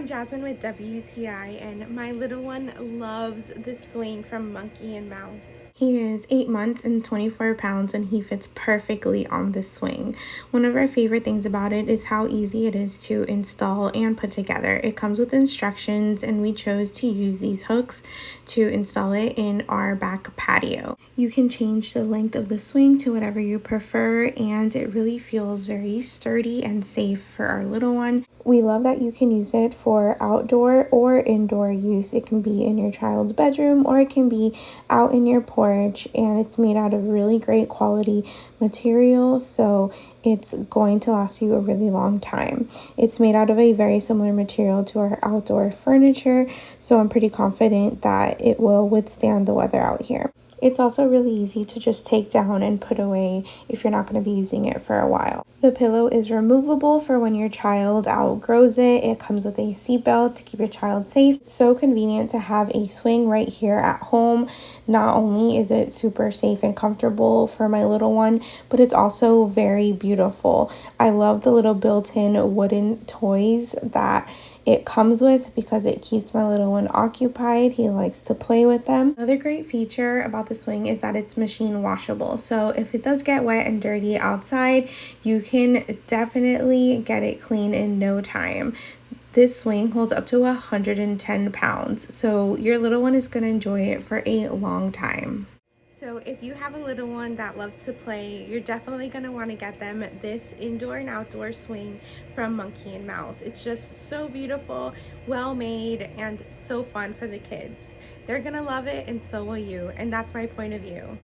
I'm Jasmine with WTI, and my little one loves this swing from Monkey and Mouse. He is 8 months and 24 pounds, and he fits perfectly on this swing. One of our favorite things about it is how easy it is to install and put together. It comes with instructions, and we chose to use these hooks to install it in our back patio. You can change the length of the swing to whatever you prefer, and it really feels very sturdy and safe for our little one. We love that you can use it for outdoor or indoor use. It can be in your child's bedroom or it can be out in your porch, and it's made out of really great quality material, so it's going to last you a really long time. It's made out of a very similar material to our outdoor furniture, so I'm pretty confident that it will withstand the weather out here. It's also really easy to just take down and put away if you're not going to be using it for a while. The pillow is removable for when your child outgrows it. It comes with a seatbelt to keep your child safe. It's so convenient to have a swing right here at home. Not only is it super safe and comfortable for my little one, but it's also very beautiful. I love the little built-in wooden toys that it comes with because it keeps my little one occupied. He likes to play with them. Another great feature about the swing is that it's machine washable. So if it does get wet and dirty outside, you can definitely get it clean in no time. This swing holds up to 110 pounds, so your little one is going to enjoy it for a long time. So if you have a little one that loves to play, you're definitely going to want to get them this indoor and outdoor swing from Monkey and Mouse. It's just so beautiful, well made, and so fun for the kids. They're going to love it, and so will you, and that's my point of view.